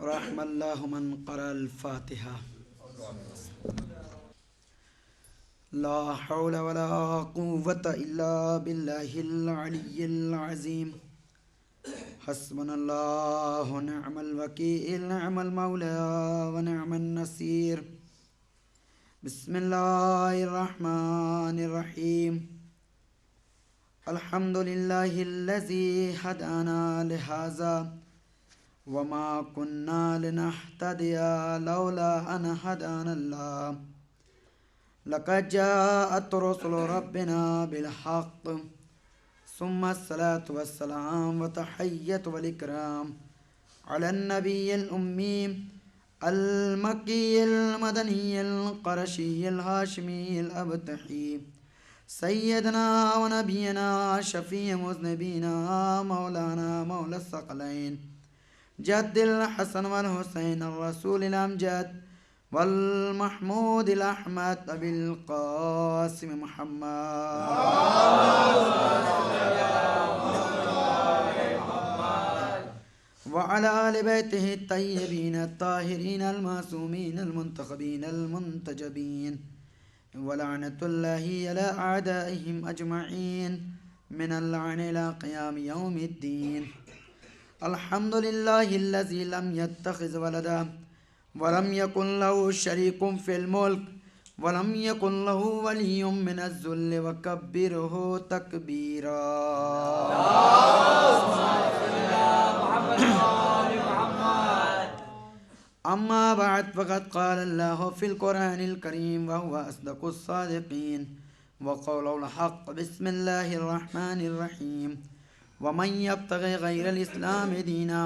رحم اللہ من قرأ الفاتحہ. لا حول ولا قوة الا باللہ العلی العظیم. حسبنا اللہ ونعم الوکیل نعم المولا ونعم النصیر. بسم اللہ الرحمن الرحیم. الحمد للہ الذی ہدانا لہذا وما كنا لنهتدي لولا ان هدانا الله. لقد جاءت رسل ربنا بالحق ثم الصلاة والسلام وتحية والإكرام على النبي الأمي المكي المدني القرشي الهاشمي الأبتحي سيدنا ونبينا شفيع مذنبينا مولانا مولى الثقلين جد الحسن والحسين الرسول الأمجد والمحمود الأحمد أبي القاسم محمد وعلى آل بيته الطيبين الطاهرين المعصومين المنتخبين المنتجبين ولعنة الله على أعدائهم أجمعين من اللعن إلى قيام يوم الدين. الحمد لله الذي لم يتخذ ولدا ولم يكن له شريك في الملك ولم يكن له ولي من الذل وكبره تكبيرا. أما بعد فقد قال الله في القرآن الكريم وهو أصدق الصادقين وقوله الحق. بسم الله الرحمن الرحيم. ومن يبتغي غير الإسلام دينا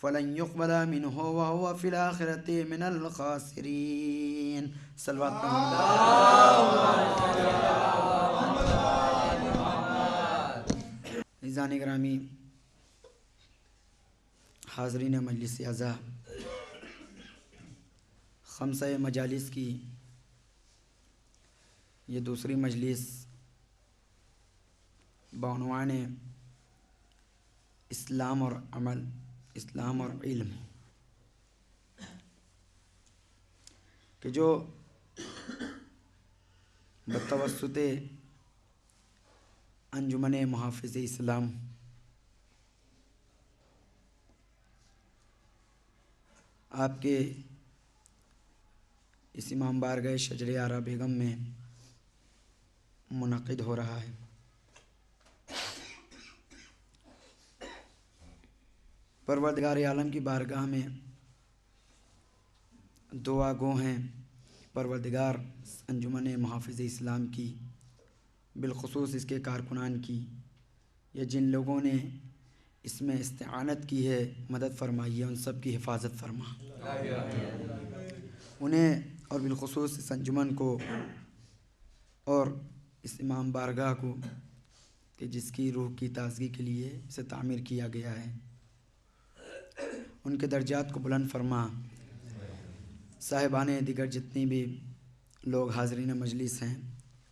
فلن يقبل منه وهو في الآخرة من الخاسرين. صلوات عزیزان گرامی، حاضرین مجلس اعزا، خمسہ مجالس کی یہ دوسری مجلس بعنوان اسلام اور عمل، اسلام اور علم، کہ جو بتوسط انجمن محافظ اسلام آپ کے اس امام بارگاہ شجر آرا بیگم میں منعقد ہو رہا ہے. پروردگار عالم کی بارگاہ میں دعا گو ہیں پروردگار انجمن محافظ اسلام کی، بالخصوص اس کے کارکنان کی، یا جن لوگوں نے اس میں استعانت کی ہے، مدد فرمائی ہے، ان سب کی حفاظت فرما. انہیں اور بالخصوص اس انجمن کو اور اس امام بارگاہ کو کہ جس کی روح کی تازگی کے لیے اسے تعمیر کیا گیا ہے، ان کے درجات کو بلند فرما. صاحبان دیگر جتنی بھی لوگ حاضرین مجلس ہیں،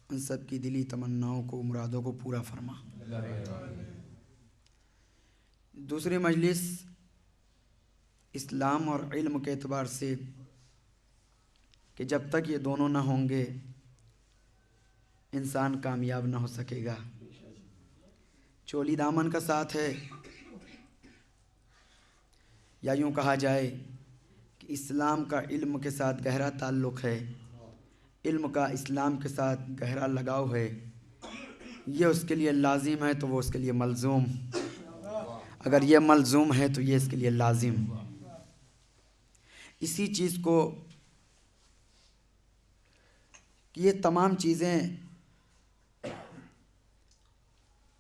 ان سب کی دلی تمناؤں کو، مرادوں کو پورا فرما. دوسری مجلس اسلام اور علم کے اعتبار سے کہ جب تک یہ دونوں نہ ہوں گے انسان کامیاب نہ ہو سکے گا. چولی دامن کا ساتھ ہے، یا یوں کہا جائے کہ اسلام کا علم کے ساتھ گہرا تعلق ہے، علم کا اسلام کے ساتھ گہرا لگاؤ ہے. یہ اس کے لیے لازم ہے تو وہ اس کے لیے ملزوم، اگر یہ ملزوم ہے تو یہ اس کے لیے لازم. اسی چیز کو کہ یہ تمام چیزیں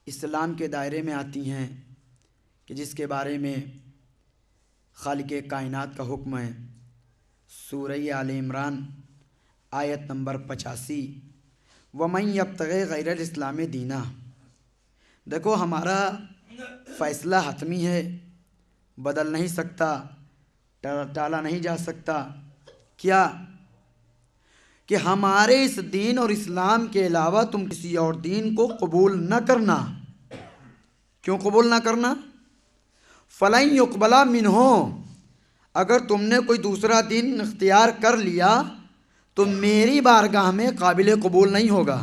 اسلام کے دائرے میں آتی ہیں کہ جس کے بارے میں خالق کائنات کا حکم ہے. سورہ آل عمران آیت نمبر 85، وَمَن يَبْتَغِ غَيْرَ الْإِسْلَامِ دِينًا. دیکھو ہمارا فیصلہ حتمی ہے، بدل نہیں سکتا، ٹالا نہیں جا سکتا. کیا کہ ہمارے اس دین اور اسلام کے علاوہ تم کسی اور دین کو قبول نہ کرنا. کیوں قبول نہ کرنا؟ فَلَن يُقْبَلَ مِنْهُ، اگر تم نے کوئی دوسرا دین اختیار کر لیا تو میری بارگاہ میں قابل قبول نہیں ہوگا۔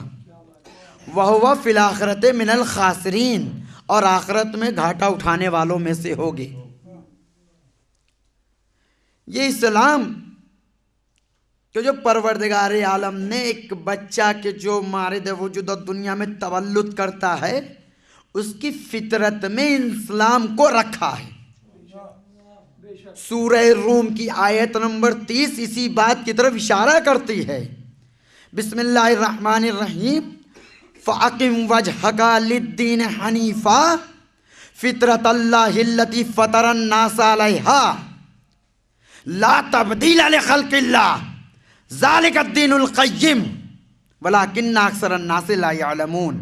وَهُوَ فِي الْآخِرَةِ مِنَ الْخَاسِرِينَ، اور آخرت میں گھاٹا اٹھانے والوں میں سے ہوگے۔ یہ اسلام کہ جو پروردگار عالم نے ایک بچہ کے جو مارد وجود دنیا میں تولد کرتا ہے اس کی فطرت میں اسلام کو رکھا ہے۔ سورہ روم کی آیت نمبر 30 اسی بات کی طرف اشارہ کرتی ہے۔ بسم اللہ الرحمن الرحیم، فَأَقِمْ وَجْهَكَ لِلدِّينِ حَنِيفًا فِطْرَةَ اللَّهِ الَّتِي فَطَرَ النَّاسَ عَلَيْهَا لَا تَبْدِيلَ لِخَلْقِ اللَّهِ ذَلِكَ الدِّينُ الْقَيِّمُ وَلَكِنَّ أَكْثَرَ النَّاسِ لَا يَعْلَمُونَ۔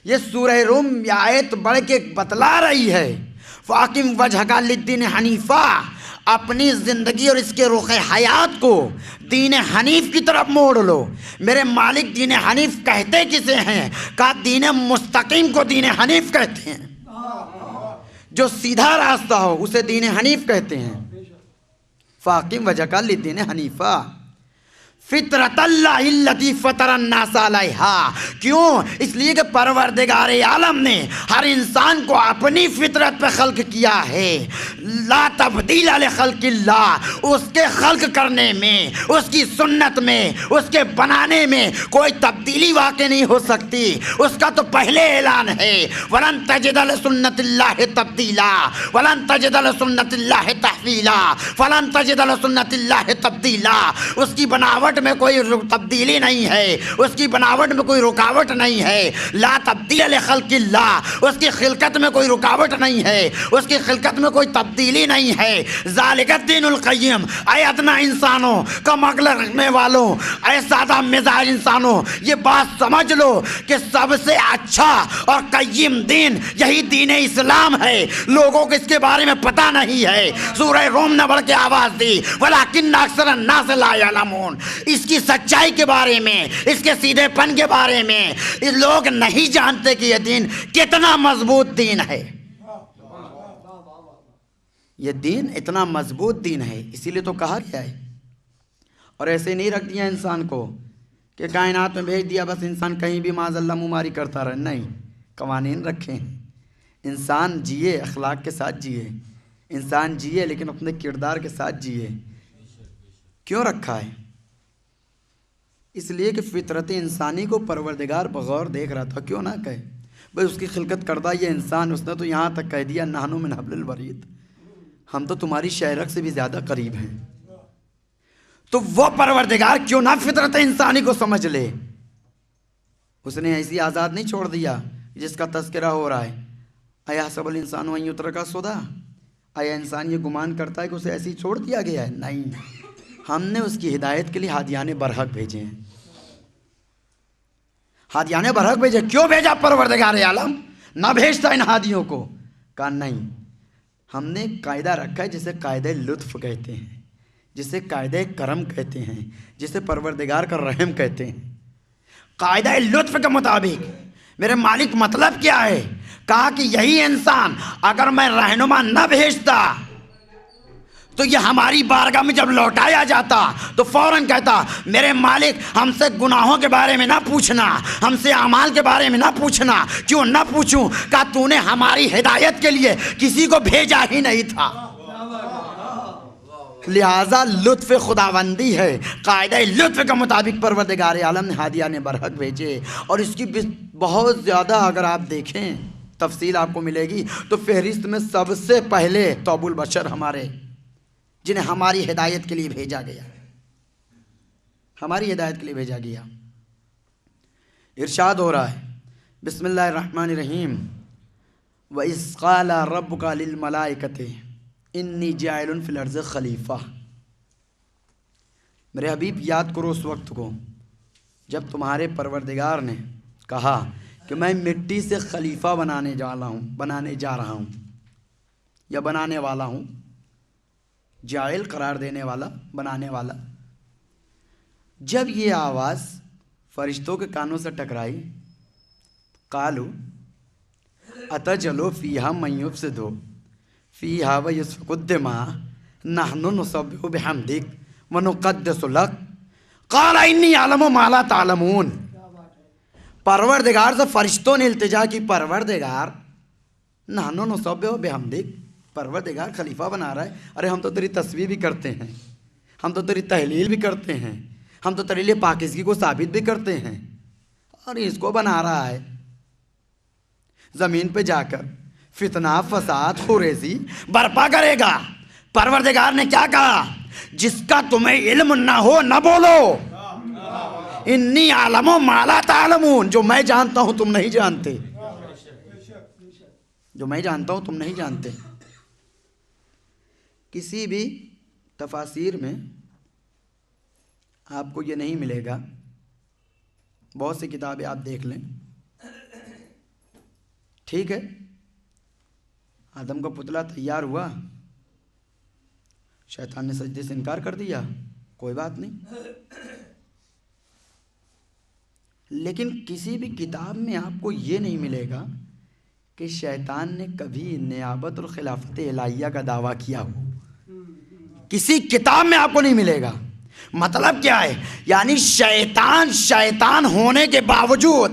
یہ سورہ روم یہ آیت بڑھ کے بتلا رہی ہے فَأَقِمْ وَجْهَكَ لِلدِّينِ حَنِيفًا، اپنی زندگی اور اس کے رخ حیات کو دین حنیف کی طرف موڑ لو۔ میرے مالک دین حنیف کہتے کسے ہیں؟ کہا دین مستقیم کو دین حنیف کہتے ہیں، جو سیدھا راستہ ہو اسے دین حنیف کہتے ہیں۔ فَأَقِمْ وَجْهَكَ لِلدِّينِ حَنِيفًا فطرت اللہ التی فطر الناس علیہا، کیوں؟ اس لیے کہ پروردگار عالم نے ہر انسان کو اپنی فطرت پہ خلق کیا ہے۔ لا تبدیل لخلق اللہ، اس کے خلق کرنے میں، اس کی سنت میں، اس کے بنانے میں کوئی تبدیلی واقع نہیں ہو سکتی۔ اس کا تو پہلے اعلان ہے وَلَن تَجِدَ لِسُنَّتِ اللَّهِ تَبْدِيلًا وَلَن تَجِدَ لِسُنَّتِ اللَّهِ تَحْوِيلًا فَلَن تَجِدَ لِسُنَّتِ اللَّهِ تَبْدِيلًا۔ اس کی بناوٹ میں کوئی تبدیلی نہیں ہے، اس کی بناوٹ میں کوئی رکاوٹ نہیں ہے۔ لا تبدیل لخلق اللہ، اس کی خلقت میں کوئی رکاوٹ نہیں ہے، اس کی خلقت میں کوئی تبدیلی نہیں ہے۔ ذالک الدین القیم، اے ادنا انسانوں، کم عقل رکھنے والوں، اے سادہ مزاج انسانوں، یہ بات سمجھ لو کہ سب سے اچھا اور قیم دین یہی دین اسلام ہے۔ لوگوں کو اس کے بارے میں پتہ نہیں ہے۔ سورہ روم نے بڑھ کے آواز دی وَلَكِنَّ أَكْثَرَ النَّاسِ لَا يَعْلَمُونَ، اس کی سچائی کے بارے میں، اس کے سیدھے پن کے بارے میں لوگ نہیں جانتے کہ یہ دین کتنا مضبوط دین ہے۔ یہ دین اتنا مضبوط دین ہے، اسی لیے تو کہا گیا ہے۔ اور ایسے نہیں رکھ دیا انسان کو کہ کائنات میں بھیج دیا بس انسان کہیں بھی معاذ اللہ منہ کرتا رہے، نہیں، قوانین رکھیں۔ انسان جیے، اخلاق کے ساتھ جیے، انسان جیے لیکن اپنے کردار کے ساتھ جیے۔ کیوں رکھا ہے؟ اس لیے کہ فطرت انسانی کو پروردگار بغور دیکھ رہا تھا، کیوں نہ کہے بھئی اس کی خلقت کردہ یہ انسان، اس نے تو یہاں تک کہہ دیا نحن من حبل الورید، ہم تو تمہاری شہرک سے بھی زیادہ قریب ہیں۔ تو وہ پروردگار کیوں نہ فطرت انسانی کو سمجھ لے؟ اس نے ایسی آزاد نہیں چھوڑ دیا جس کا تذکرہ ہو رہا ہے ایحسب الانسان ان یترک سدی، آیا انسان یہ گمان کرتا ہے کہ اسے ایسی چھوڑ دیا گیا ہے؟ نہیں، ہم نے اس کی ہدایت کے لیے ہادیان برحق بھیجے ہیں۔ ہادیان برحق بھیجے، کیوں بھیجا پروردگار عالم؟ نہ بھیجتا ان ہادیوں کو؟ کہا نہیں، ہم نے قاعدہ رکھا ہے جسے قاعدہ لطف کہتے ہیں، جسے قاعدہ کرم کہتے ہیں، جسے پروردگار کا رحم کہتے ہیں۔ قاعدہ لطف کے مطابق میرے مالک مطلب کیا ہے؟ کہا کہ یہی انسان اگر میں رہنما نہ بھیجتا تو یہ ہماری بارگاہ میں جب لوٹایا جاتا تو فوراً کہتا میرے مالک ہم سے گناہوں کے بارے میں نہ پوچھنا، ہم سے اعمال کے بارے میں نہ پوچھنا۔ کیوں نہ پوچھوں؟ کہا تو نے ہماری ہدایت کے لیے کسی کو بھیجا ہی نہیں تھا۔ لہٰذا لطف خداوندی ہے، قاعدہ لطف کے مطابق پروردگار عالم نے ہادیان برحق بھیجے۔ اور اس کی بہت زیادہ اگر آپ دیکھیں تفصیل آپ کو ملے گی تو فہرست میں سب سے پہلے توب البشر ہمارے، جنہیں ہماری ہدایت کے لیے بھیجا گیا، ہماری ہدایت کے لیے بھیجا گیا۔ ارشاد ہو رہا ہے بسم اللہ الرحمن الرحیم وَإِذْ قَالَ رَبُّكَ لِلْمَلَائِكَةِ إِنِّي جَاعِلٌ فِي الْأَرْضِ خلیفہ۔ میرے حبیب یاد کرو اس وقت کو جب تمہارے پروردگار نے کہا کہ میں مٹی سے خلیفہ بنانے جا رہا ہوں یا بنانے والا ہوں۔ جاعل قرار دینے والا، بنانے والا۔ جب یہ آواز فرشتوں کے کانوں سے ٹکرائی، قالو اتجعل فیہا من یفسد فیہا ویسفک الدماء نحن نسبح بحمدک ونقدس لک قال انی اعلم ما لا تعلمون۔ پروردگار سے فرشتوں نے التجا کی، پروردگار نحن نسبح بحمدک، پروردگار خلیفہ بنا رہا ہے، ارے ہم تو تیری تسبیح بھی کرتے ہیں، ہم تو تیری تحلیل بھی کرتے ہیں، ہم تو تیرے لیے پاکیزگی کو ثابت بھی کرتے ہیں، اور اس کو بنا رہا ہے۔ زمین پہ جا کر فتنہ فساد خوریزی برپا کرے گا۔ پروردگار نے کیا کہا؟ جس کا تمہیں علم نہ ہو نہ بولو، انی عالم ما لا تعلمون، جو میں جانتا ہوں تم نہیں جانتے، جو میں جانتا ہوں تم نہیں جانتے۔ کسی بھی تفاسیر میں آپ کو یہ نہیں ملے گا، بہت سی کتابیں آپ دیکھ لیں، ٹھیک ہے آدم کا پتلا تیار ہوا، شیطان نے سجدے سے انکار کر دیا، کوئی بات نہیں، لیکن کسی بھی کتاب میں آپ کو یہ نہیں ملے گا کہ شیطان نے کبھی نیابت اور خلافت الہیہ کا دعویٰ کیا ہو، کسی کتاب میں آپ کو نہیں ملے گا۔ مطلب کیا ہے؟ یعنی شیطان ہونے کے باوجود،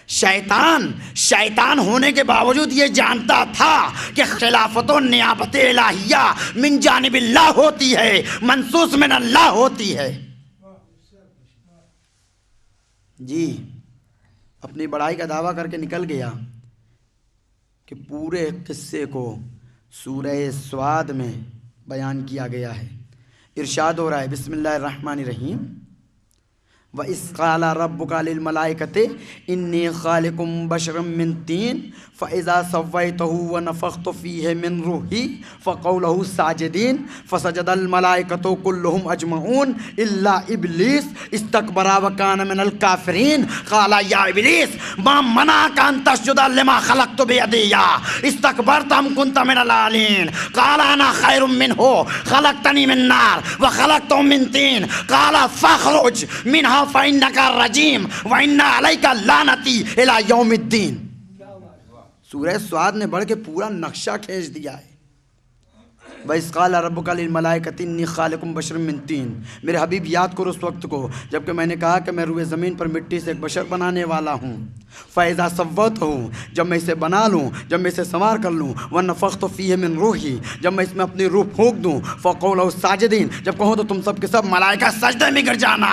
شیطان ہونے کے باوجود یہ جانتا تھا کہ خلافت و نیابت الہیہ من جانب اللہ ہوتی ہے، منصوص من اللہ ہوتی ہے۔ جی اپنی بڑائی کا دعویٰ کر کے نکل گیا کہ پورے قصے کو سورہ سواد میں بیان کیا گیا ہے۔ ارشاد ہو رہا ہے، بسم اللہ الرحمن الرحیم، وَإِذْ قَالَ رَبُّكَ لِلْمَلَائِكَةِ إِنِّي خَالِقٌ بَشَرًا مِّن طِينٍ فَإِذَا سَوَّيْتُهُ وَنَفَخْتُ فِيهِ مِن رُّوحِي فَقَعُوا لَهُ سَاجِدِينَ فَسَجَدَ الْمَلَائِكَةُ كُلُّهُمْ أَجْمَعُونَ إِلَّا إِبْلِيسَ اسْتَكْبَرَ وَكَانَ مِنَ الْكَافِرِينَ قَالَ يَا إِبْلِيسُ مَا مَنَعَكَ أَن تَسْجُدَ لِمَا خَلَقْتُ بِيَدِيَّ اسْتَكْبَرْتَ أَمْ كُنتَ مِنَ الْعَالِينَ قَالَ أَنَا خَيْرٌ مِّنْهُ خَلَقْتَنِي مِن نَّارٍ وَخَلَقْتَهُ مِن طِينٍ قَالَ فَاخْرُجْ مِنْهَا فَإِنَّكَ رَجِيمٌ وَإِنَّ عَلَيْكَ لَعْنَتِي إِلَى يَوْمِ الدِّينِ۔ سورہ سواد نے بڑھ کے پورا نقشہ کھینچ دیا ہے۔ وَإِذْ قَالَ رَبُّكَ لِلْمَلَائِكَةِ إِنِّي خَالِقٌ بَشَرًا مِّن طِينٍ، میرے حبیب یاد کرو اس وقت کو جب کہ میں نے کہا کہ میں روئے زمین پر مٹی سے ایک بشر بنانے والا ہوں۔ فَإِذَا سَوَّيْتُهُ، جب میں اسے بنا لوں، جب میں اسے سنوار کر لوں، وَنَفَخْتُ فِيهِ مِن رُّوحِي، جب میں اس میں اپنی روح پھونک دوں، فَقَعُوا لَهُ سَاجِدِينَ، جب کہوں تو تم سب کے سب ملائکہ سجدے میں گر جانا۔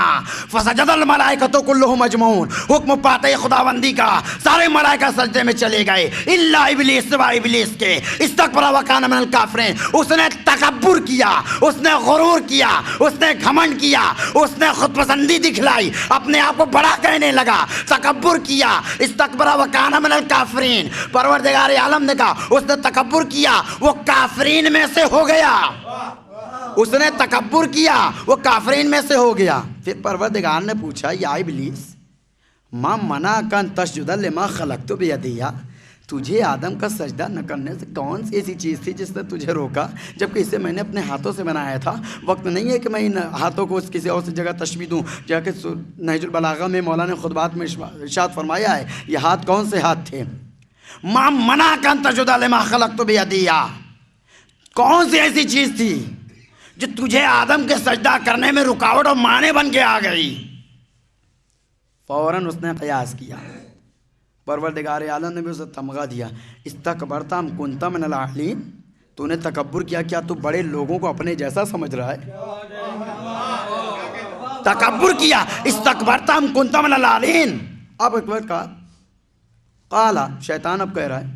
فَسَجَدَ الْمَلَائِكَةُ كُلُّهُمْ أَجْمَعُونَ، حکم پاتے خداوندی کا سارے ملائکہ سجدے میں چلے گئے، الا ابلیس، سوائے ابلیس کے، استکبر وکان من الکافرین، اس نے تکبر کیا، اس نے غرور کیا، اس نے گھمنڈ کیا، اس نے خود پسندی دکھلائی، اپنے آپ کو بڑا کہنے لگا، تکبر کیا، استکبر وکان من الکافرین۔ پروردگار عالم نے کہا اس نے تکبر کیا، وہ کافرین میں سے ہو گیا، اس نے تکبر کیا، وہ کافرین میں سے ہو گیا۔ پھر پروردگار نے پوچھا، یا ابلیس ما منعک ان تسجد لما خلقت بیدی، تجھے آدم کا سجدہ نہ کرنے سے کون سی ایسی چیز تھی جس نے تجھے روکا، جبکہ اسے میں نے اپنے ہاتھوں سے بنایا تھا۔ وقت نہیں ہے کہ میں ان ہاتھوں کو کسی اور جگہ تشبیہ دوں، جا کہ نہج البلاغہ میں مولانا خطبات میں ارشاد فرمایا ہے یہ ہاتھ کون سے ہاتھ تھے۔ ما منعک ان تسجد لما خلقت بیدی، کون سی ایسی چیز تھی جو تجھے آدم کے سجدہ کرنے میں رکاوٹ اور مانے بن کے آ گئی۔ فوراً اس نے قیاس کیا، پروردگار عالم نے بھی اسے تمغہ دیا، استکبرت ام کنت من العالین، تو نے تکبر کیا، کیا تو بڑے لوگوں کو اپنے جیسا سمجھ رہا ہے؟ تکبر کیا، استکبرت ام کنت من العالین۔ اب ایک وقت کہا، قالا، شیطان اب کہہ رہا ہے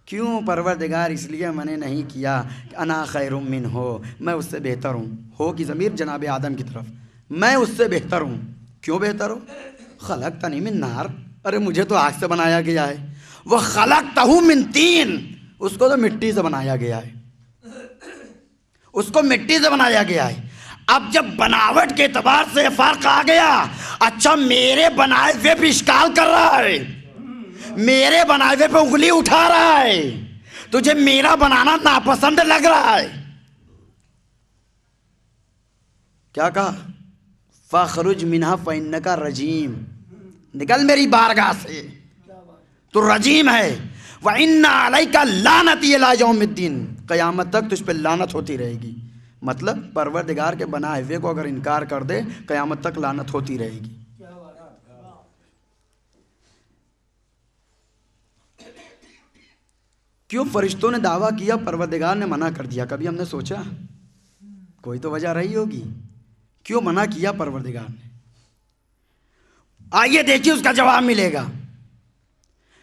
کیوں پروردگار، اس لیے میں نے نہیں کیا کہ انا خیر منہ، میں اس سے بہتر ہوں، ہو کی ضمیر جناب آدم کی طرف، میں اس سے بہتر ہوں۔ کیوں بہتر ہو؟ خلقتنی من نار، ارے مجھے تو آگ سے بنایا گیا ہے، وہ خلقتہ من طین، اس کو تو مٹی سے بنایا گیا ہے، اس کو مٹی سے بنایا گیا ہے۔ اب جب بناوٹ کے اعتبار سے فرق آ گیا، اچھا میرے بنائے ہوئے پہ اشکال کر رہا ہے، میرے بنائے ہوئے پہ انگلی اٹھا رہا ہے، تجھے میرا بنانا ناپسند لگ رہا ہے۔ کیا کہا؟ فَاخْرُجْ مِنْهَا فَإِنَّكَ رَجِيمٌ، نکل میری بارگاہ سے، تو رجیم ہے۔ وَإِنَّ عَلَيْكَ لَعْنَتِي إِلَىٰ يَوْمِ الدِّينِ، قیامت تک تجھ پہ لعنت ہوتی رہے گی۔ مطلب پروردگار کے بنائے ہوئے کو اگر انکار کر دے قیامت تک لعنت ہوتی رہے گی۔ کیوں فرشتوں نے دعویٰ کیا، پروردگار نے منع کر دیا؟ کبھی ہم نے سوچا؟ کوئی تو وجہ رہی ہوگی، کیوں منع کیا پروردگار نے؟ آئیے دیکھیے اس کا جواب ملے گا۔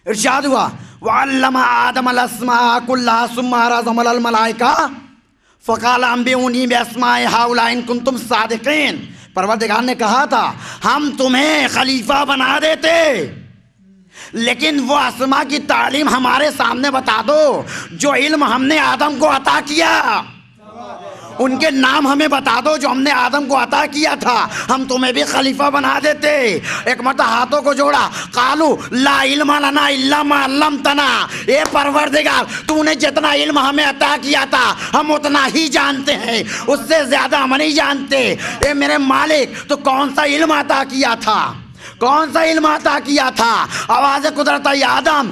ارشاد ہوا وَعَلَّمَ آدَمَ الْأَسْمَاءَ كُلَّهَا ثُمَّ عَرَضَهُمْ عَلَى الْمَلَائِكَةِ فَقَالَ أَنبِئُونِي بِأَسْمَاءِ هَؤُلَاءِ إِن كُنتُمْ صَادِقِينَ۔ پروردگار نے کہا تھا ہم تمہیں خلیفہ بنا دیتے، لیکن وہ اسماء کی تعلیم ہمارے سامنے بتا دو جو علم ہم نے آدم کو عطا کیا، ان کے نام ہمیں بتا دو جو ہم نے آدم کو عطا کیا تھا، ہم تمہیں بھی خلیفہ بنا دیتے۔ ایک مرتبہ ہاتھوں کو جوڑا، قالو لا علم لنا الا ما علمتنا، اے پروردگار تو نے جتنا علم ہمیں عطا کیا تھا ہم اتنا ہی جانتے ہیں، اس سے زیادہ ہم نہیں جانتے۔ اے میرے مالک تو کون سا علم عطا کیا تھا، کون سا علم عطا کیا تھا؟ آواز قدرت آئی آدم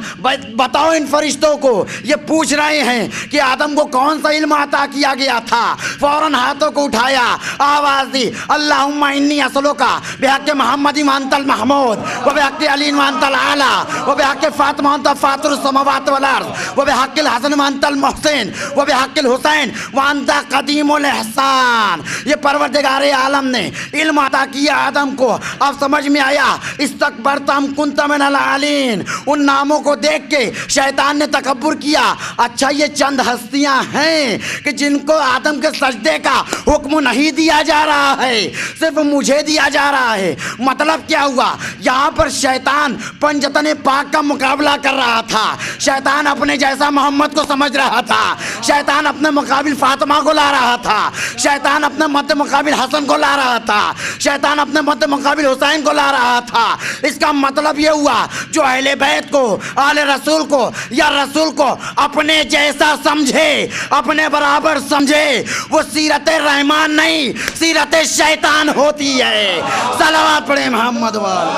بتاؤ ان فرشتوں کو، یہ پوچھ رہے ہیں کہ آدم کو کون سا علم عطا کیا گیا تھا۔ فوراً ہاتھوں کو اٹھایا، آواز دی اللہم انی اسلوکا بحق محمد وانت المحمود وبحق علی وانت الاعلی وبحق فاطمہ وانت فاطر السماوات والارض وبحق الحسن وانت المحسن وبحق الحسین وانت قدیم الاحسان۔ یہ پروردگار عالم نے علم عطا کیا آدم کو۔ اب سمجھ میں آیا استکبرت ام کنت من العالین، ان ناموں کو دیکھ کے شیطان نے تکبر کیا۔ اچھا یہ چند ہستیاں ہیں کہ جن کو آدم کے سجدے کا حکم نہیں دیا جا رہا ہے، صرف مجھے دیا جا رہا ہے۔ مطلب کیا ہوا؟ یہاں پر شیطان پنجتن پاک کا مقابلہ کر رہا تھا، شیطان اپنے جیسا محمد کو سمجھ رہا تھا، شیطان اپنے مقابل فاطمہ کو لا رہا تھا، شیطان اپنے مد مقابل حسن کو لا رہا تھا، شیطان اپنے مد مقابل حسین کو لا رہا تھا۔ اس کا مطلب یہ ہوا جو اہل بیت کو، آل رسول کو یا رسول کو اپنے جیسا سمجھے، اپنے برابر سمجھے، وہ سیرت رحمان نہیں سیرت شیطان ہوتی ہے۔ صلوات پڑھیں محمد والے۔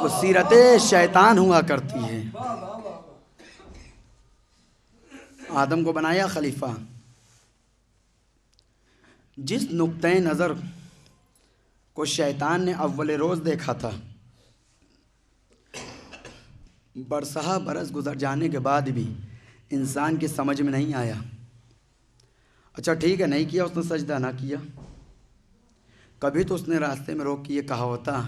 وہ سیرت شیطان ہوا کرتی ہے۔ آدم کو بنایا خلیفہ، جس نقطۂ نظر کو شیطان نے اول روز دیکھا تھا، برسہ برس گزر جانے کے بعد بھی انسان کی سمجھ میں نہیں آیا۔ اچھا ٹھیک ہے، نہیں کیا اس نے سجدہ، نہ کیا، کبھی تو اس نے راستے میں روک کے یہ کہا ہوتا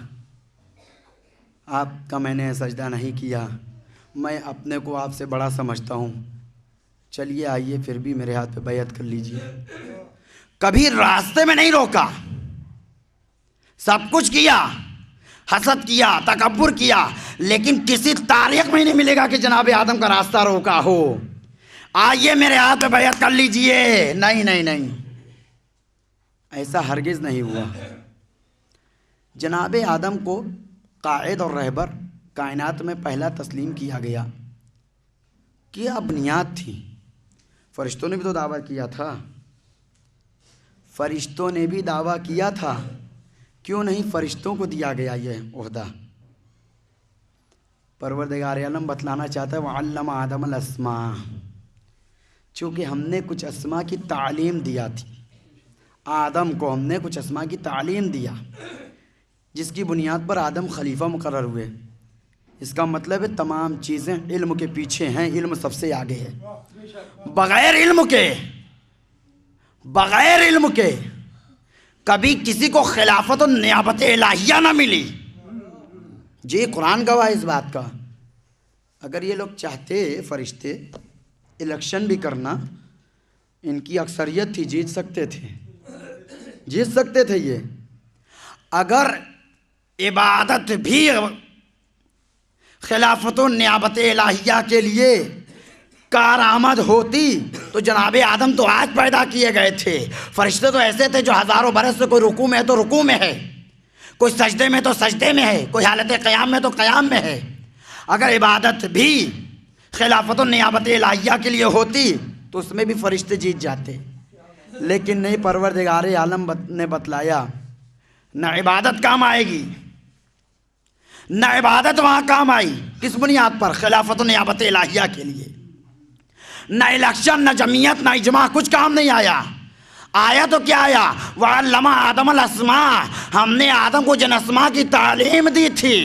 آپ کا میں نے سجدہ نہیں کیا، میں اپنے کو آپ سے بڑا سمجھتا ہوں، چلیے آئیے پھر بھی میرے ہاتھ پہ بیعت کر لیجئے۔ کبھی راستے میں نہیں روکا، سب کچھ کیا، حسد کیا، تکبر کیا، لیکن کسی تاریخ میں نہیں ملے گا کہ جناب آدم کا راستہ روکا ہو، آئیے میرے ہاتھ پہ بیعت کر لیجئے۔ نہیں نہیں نہیں، ایسا ہرگز نہیں ہوا۔ جناب آدم کو قائد اور رہبر کائنات میں پہلا تسلیم کیا گیا۔ کیا بنیاد تھی؟ فرشتوں نے بھی تو دعویٰ کیا تھا، فرشتوں نے بھی دعویٰ کیا تھا، کیوں نہیں فرشتوں کو دیا گیا یہ عہدہ؟ پروردگار عالم بتلانا چاہتا ہے وَعَلَّمَ آدَمَ الْأَسْمَاءَ، چونکہ ہم نے کچھ اسماء کی تعلیم دیا تھی، آدم کو ہم نے کچھ اسماء کی تعلیم دیا جس کی بنیاد پر آدم خلیفہ مقرر ہوئے۔ اس کا مطلب ہے تمام چیزیں علم کے پیچھے ہیں، علم سب سے آگے ہے۔ بغیر علم کے کبھی کسی کو خلافت و نیابت الہیہ نہ ملی۔ جی قرآن گواہ اس بات کا۔ اگر یہ لوگ چاہتے فرشتے الیکشن بھی کرنا، ان کی اکثریت تھی، جیت سکتے تھے یہ۔ اگر عبادت بھی خلافت و نیابت الہیہ کے لیے کارآمد ہوتی تو جناب آدم تو آج پیدا کیے گئے تھے۔ فرشتے تو ایسے تھے جو ہزاروں برس سے کوئی رکوع میں ہے تو رکوع میں ہے، کوئی سجدے میں تو سجدے میں ہے، کوئی حالت قیام میں تو قیام میں ہے۔ اگر عبادت بھی خلافت و نیابت الہیہ کے لیے ہوتی تو اس میں بھی فرشتے جیت جاتے، لیکن نہیں۔ پروردگار عالم نے بتلایا نہ عبادت کام آئے گی، نہ عبادت وہاں کام آئی۔ کس بنیاد پر؟ خلافت و نیابت الہیہ کے لیے۔ نہ الیکشن، نہ جمعیت، نہ اجماع، کچھ کام نہیں آیا۔ آیا تو کیا آیا؟ وَعَلَّمَ آدَمَ الْأَسْمَاءَ، ہم نے آدم کو جن اسماء کی تعلیم دی تھی۔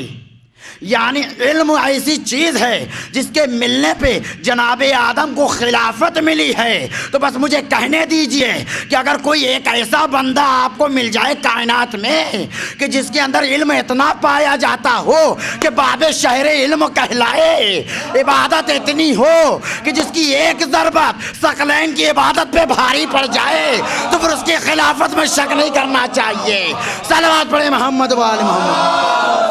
یعنی علم ایسی چیز ہے جس کے ملنے پہ جناب آدم کو خلافت ملی ہے۔ تو بس مجھے کہنے دیجئے کہ اگر کوئی ایک ایسا بندہ آپ کو مل جائے کائنات میں کہ جس کے اندر علم اتنا پایا جاتا ہو کہ باب شہر علم کہلائے، عبادت اتنی ہو کہ جس کی ایک ضربت ثقلین کی عبادت پہ بھاری پڑ جائے، تو پھر اس کی خلافت میں شک نہیں کرنا چاہیے۔ صلوات پڑھیں محمد و آل محمد۔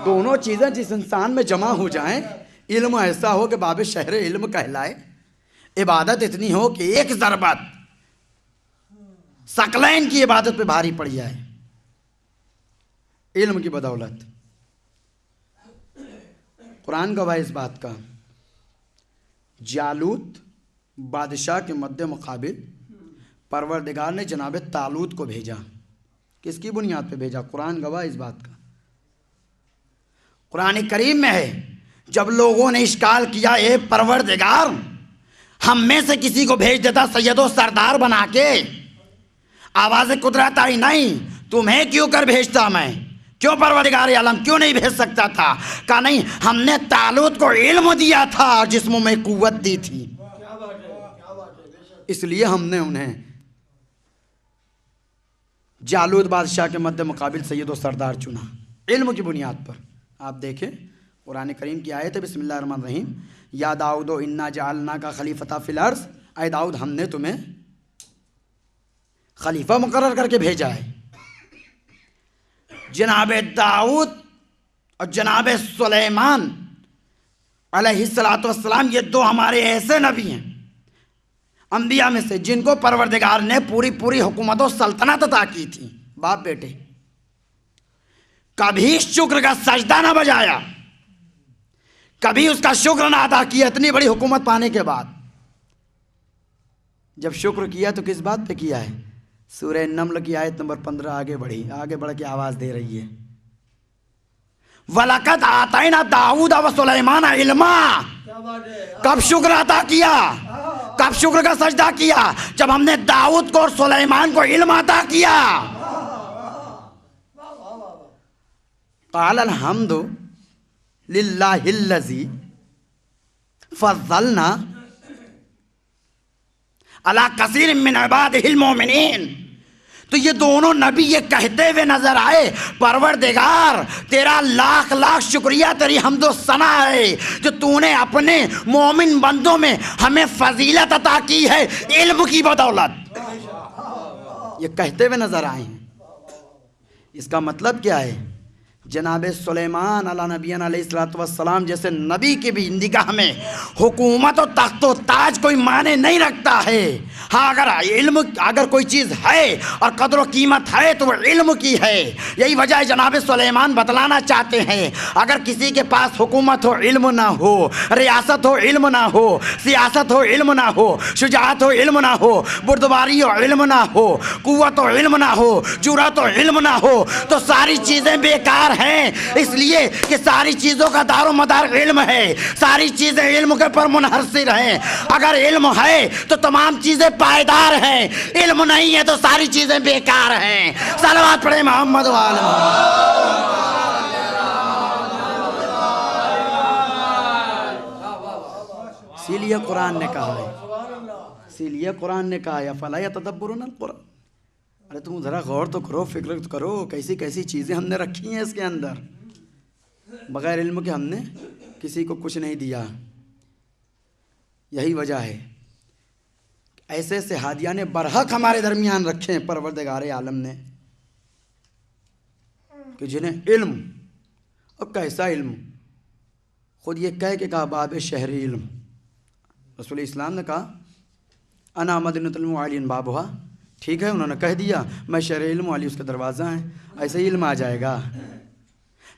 دونوں چیزیں جس انسان میں جمع ہو جائیں، علم ایسا ہو کہ باب شہر علم کہلائے، عبادت اتنی ہو کہ ایک ضربت ثقلین کی عبادت پہ بھاری پڑ جائے، علم کی بدولت۔ قرآن گواہ اس بات کا۔ جالوت بادشاہ کے مد مقابل پروردگار نے جناب طالوت کو بھیجا۔ کس کی بنیاد پہ بھیجا؟ قرآن گواہ اس بات کا۔ قرآن کریم میں ہے، جب لوگوں نے اشکال کیا اے پروردگار ہم میں سے کسی کو بھیج دیتا سید و سردار بنا کے، آواز قدرت آئی نہیں تمہیں کیوں کر بھیجتا میں؟ کیوں پروردگار عالم کیوں نہیں بھیج سکتا تھا؟ کہا نہیں، ہم نے طالوت کو علم دیا تھا اور جسموں میں قوت دی تھی، اس لیے ہم نے انہیں جالوت بادشاہ کے مد مقابل سید و سردار چنا، علم کی بنیاد پر۔ آپ دیکھیں قرآن کریم کی آیت ہے، بسم اللہ الرحمن الرحیم، یا داؤد انا جعلناک خلیفۃ فی الارض، اے داؤد ہم نے تمہیں خلیفہ مقرر کر کے بھیجا ہے۔ جناب داؤد اور جناب سلیمان علیہ السلام یہ دو ہمارے ایسے نبی ہیں انبیاء میں سے جن کو پروردگار نے پوری حکومت و سلطنت عطا کی تھی، باپ بیٹے۔ کبھی شکر کا سجدہ نہ بجایا، کبھی اس کا شکر نہ ادا کیا، اتنی بڑی حکومت پانے کے بعد۔ جب شکر کیا تو کس بات پہ کیا ہے؟ سورہ نمل کی آیت نمبر 15 آگے بڑھ کے آواز دے رہی ہے، وَلَقَدْ آتَيْنَا دَاوُودَ وَسُلَيْمَانَ عِلْمًا۔ کب شکر ادا کیا؟ کب شکر کا سجدہ کیا؟ جب ہم نے داؤد کو اور سلیمان کو علم عطا کیا۔ قال الحمد للہ الذی فضلنا علی کثیر من عبادہ المؤمنین۔ تو یہ دونوں نبی یہ کہتے ہوئے نظر آئے، پروردگار تیرا لاکھ لاکھ شکریہ، تیری حمد و ثنا ہے جو تو نے اپنے مومن بندوں میں ہمیں فضیلت عطا کی ہے علم کی بدولت۔ یہ کہتے ہوئے نظر آئے ہیں۔ اس کا مطلب کیا ہے؟ جناب سلیمان علیہ نبینا علیہ السلام جیسے نبی کی بھی نگاہ میں حکومت و تخت و تاج کوئی معنی نہیں رکھتا ہے۔ ہاں اگر کوئی چیز ہے اور قدر و قیمت ہے تو وہ علم کی ہے۔ یہی وجہ ہے جناب سلیمان بتلانا چاہتے ہیں اگر کسی کے پاس حکومت ہو علم نہ ہو، ریاست ہو علم نہ ہو، سیاست ہو علم نہ ہو، شجاعت ہو علم نہ ہو، بردباری ہو علم نہ ہو، قوت و علم نہ ہو، جرأت و علم نہ ہو، تو ساری چیزیں بیکار ہیں، اس لیے کہ ساری چیزوں کا دار و مدار علم ہے، ساری چیزیں علم کے پر منحصر ہیں۔ اگر علم ہے تو تمام چیزیں پائیدار ہیں، علم نہیں ہے تو ساری چیزیں بیکار ہیں۔ صلوات پڑھیں محمد و آل محمد۔ اسی لیے قرآن نے کہا ہے افلا یتدبرون القرآن، ارے تم ذرا غور تو کرو، فکر تو کرو، کیسی کیسی چیزیں ہم نے رکھی ہیں اس کے اندر، بغیر علم کے ہم نے کسی کو کچھ نہیں دیا۔ یہی وجہ ہے ایسے ایسے ہادیان برحق ہمارے درمیان رکھے ہیں پروردگار عالم نے کہ جنہیں علم، اور کیسا علم، خود یہ کہہ کے کہا باب شہری علم۔ رسول اسلام نے کہا انا مدینۃ العلم وعلی بابھا، ٹھیک ہے انہوں نے کہہ دیا میں شہر علم والی اس کے دروازہ ہیں، ایسے ہی علم آ جائے گا۔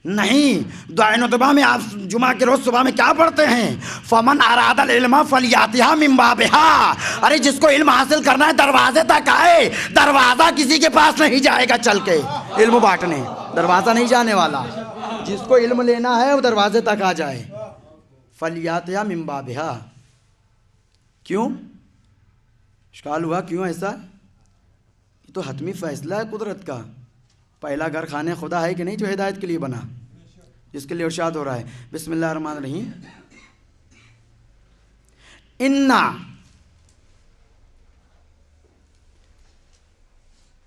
نہیں، دعائے نطبہ میں آپ جمعہ کے روز صبح میں کیا پڑھتے ہیں؟ فمن اراد العلم فلیاتھا من بابھا، ارے جس کو علم حاصل کرنا ہے دروازے تک آئے، دروازہ کسی کے پاس نہیں جائے گا چل کے علم بانٹنے، دروازہ نہیں جانے والا، جس کو علم لینا ہے وہ دروازے تک آ جائے، فلیاتھا من بابھا۔ کیوں؟ اشکال ہوا کیوں ایسا؟ یہ تو حتمی فیصلہ ہے قدرت کا، پہلا گھر خانے خدا ہے کہ نہیں جو ہدایت کے لیے بنا، جس کے لیے ارشاد ہو رہا ہے بسم اللہ الرحمن الرحیم، انا